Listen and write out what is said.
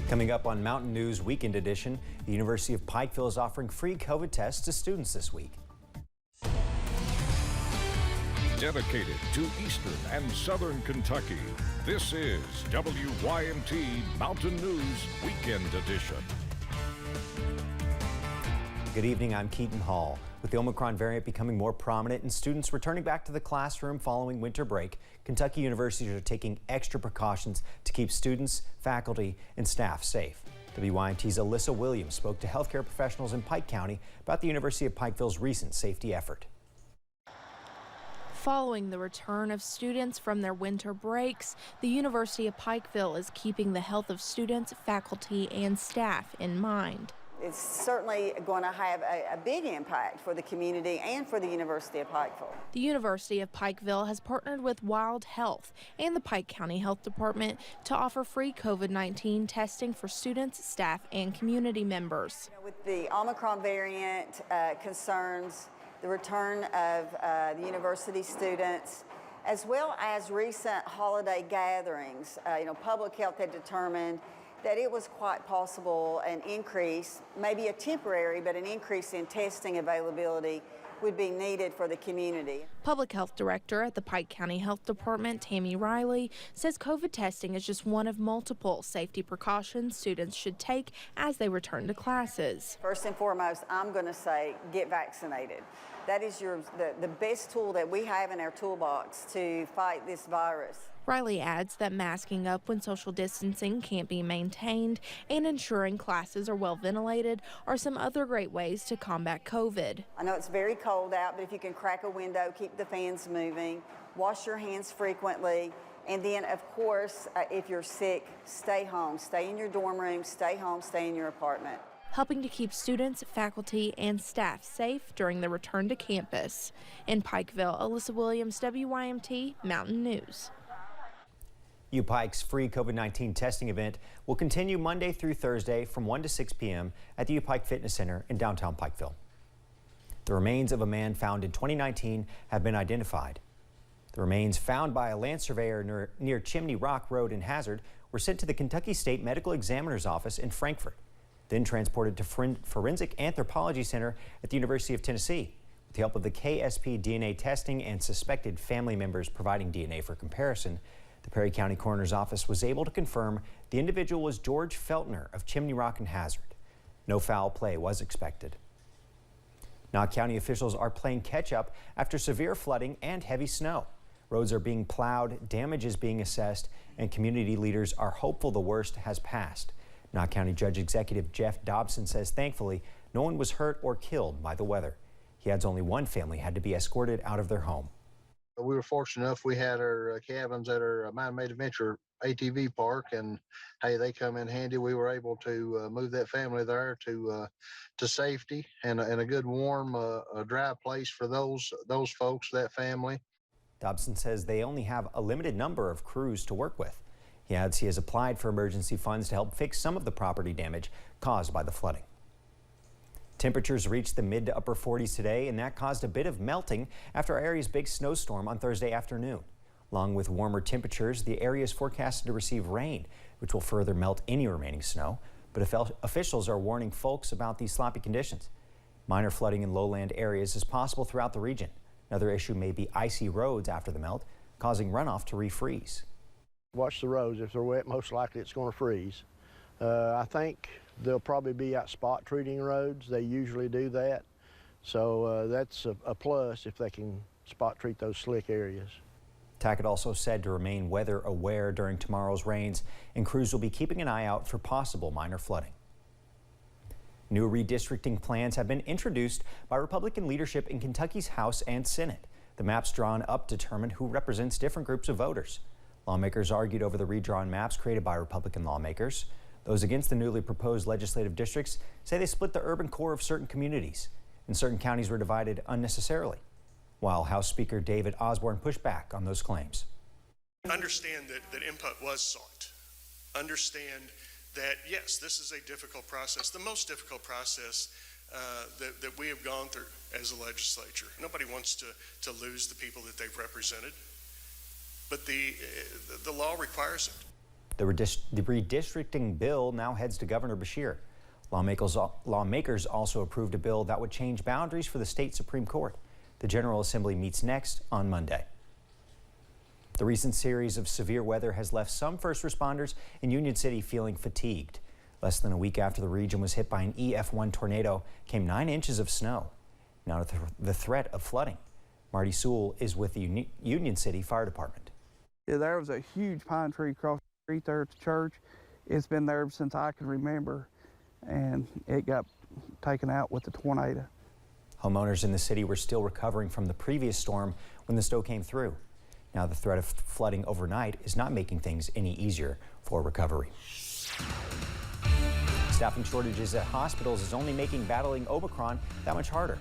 Coming up on Mountain News Weekend Edition, the University of Pikeville is offering free COVID tests to students this week. Dedicated to Eastern and Southern Kentucky, this is WYMT Mountain News Weekend Edition. Good evening, I'm Keaton Hall. With the Omicron variant becoming more prominent and students returning back to the classroom following winter break, Kentucky universities are taking extra precautions to keep students, faculty, and staff safe. WYMT's Alyssa Williams spoke to healthcare professionals in Pike County about the University of Pikeville's recent safety effort. Following the return of students from their winter breaks, the University of Pikeville is keeping the health of students, faculty, and staff in mind. It's certainly going to have a big impact for the community and for the University of Pikeville. The University of Pikeville has partnered with Wild Health and the Pike County Health Department to offer free COVID-19 testing for students, staff, and community members. With the Omicron variant concerns, the return of the university students, as well as recent holiday gatherings, public health had determined that it was quite possible an increase, maybe a temporary, but an increase in testing availability would be needed for the community. Public Health Director at the Pike County Health Department, Tammy Riley, says COVID testing is just one of multiple safety precautions students should take as they return to classes. First and foremost, I'm going to say get vaccinated. That is the best tool that we have in our toolbox to fight this virus. Riley adds that masking up when social distancing can't be maintained and ensuring classes are well ventilated are some other great ways to combat COVID. I know it's very cold out, but if you can crack a window, keep the fans moving, wash your hands frequently, and then, of course, if you're sick, stay home. Stay in your dorm room, stay home, stay in your apartment. Helping to keep students, faculty, and staff safe during the return to campus. In Pikeville, Alyssa Williams, WYMT Mountain News. UPike's free COVID-19 testing event will continue Monday through Thursday from 1 to 6 p.m. at the UPike Fitness Center in downtown Pikeville. The remains of a man found in 2019 have been identified. The remains found by a land surveyor near Chimney Rock Road in Hazard were sent to the Kentucky State Medical Examiner's Office in Frankfort, then transported to Forensic Anthropology Center at the University of Tennessee. With the help of the KSP DNA testing and suspected family members providing DNA for comparison, the Perry County Coroner's Office was able to confirm the individual was George Feltner of Chimney Rock and Hazard. No foul play was expected. Now, county officials are playing catch-up after severe flooding and heavy snow. Roads are being plowed, damage is being assessed, and community leaders are hopeful the worst has passed. Knott County Judge Executive Jeff Dobson says thankfully no one was hurt or killed by the weather. He adds only one family had to be escorted out of their home. We were fortunate enough, we had our cabins at our Mind Made Adventure ATV park, and hey, they come in handy. We were able to move that family there to safety and a good warm dry place for those folks, that family. Dobson says they only have a limited number of crews to work with. He adds he has applied for emergency funds to help fix some of the property damage caused by the flooding. Temperatures reached the mid to upper 40s today, and that caused a bit of melting after our area's big snowstorm on Thursday afternoon. Along with warmer temperatures, the area is forecasted to receive rain, which will further melt any remaining snow. But officials are warning folks about these sloppy conditions. Minor flooding in lowland areas is possible throughout the region. Another issue may be icy roads after the melt, causing runoff to refreeze. Watch the roads. If they're wet, most likely it's going to freeze. I think they'll probably be out spot treating roads. They usually do that. So that's a plus if they can spot treat those slick areas. Tackett also said to remain weather aware during tomorrow's rains, and crews will be keeping an eye out for possible minor flooding. New redistricting plans have been introduced by Republican leadership in Kentucky's House and Senate. The maps drawn up determine who represents different groups of voters. Lawmakers argued over the redrawn maps created by Republican lawmakers. Those against the newly proposed legislative districts say they split the urban core of certain communities, and certain counties were divided unnecessarily, while House Speaker David Osborne pushed back on those claims. Understand that input was sought. Understand that, yes, this is a difficult process, the most difficult process that we have gone through as a legislature. Nobody wants to lose the people that they've represented, but the law requires it. The redistricting bill now heads to Governor Beshear. Lawmakers also approved a bill that would change boundaries for the state Supreme Court. The General Assembly meets next on Monday. The recent series of severe weather has left some first responders in Union City feeling fatigued. Less than a week after the region was hit by an EF1 tornado came 9 inches of snow. Now the threat of flooding. Marty Sewell is with the Union City Fire Department. Yeah, there was a huge pine tree across the street there at the church. It's been there since I can remember, and it got taken out with the tornado. Homeowners in the city were still recovering from the previous storm when the snow came through. Now the threat of flooding overnight is not making things any easier for recovery. Staffing shortages at hospitals is only making battling Omicron that much harder.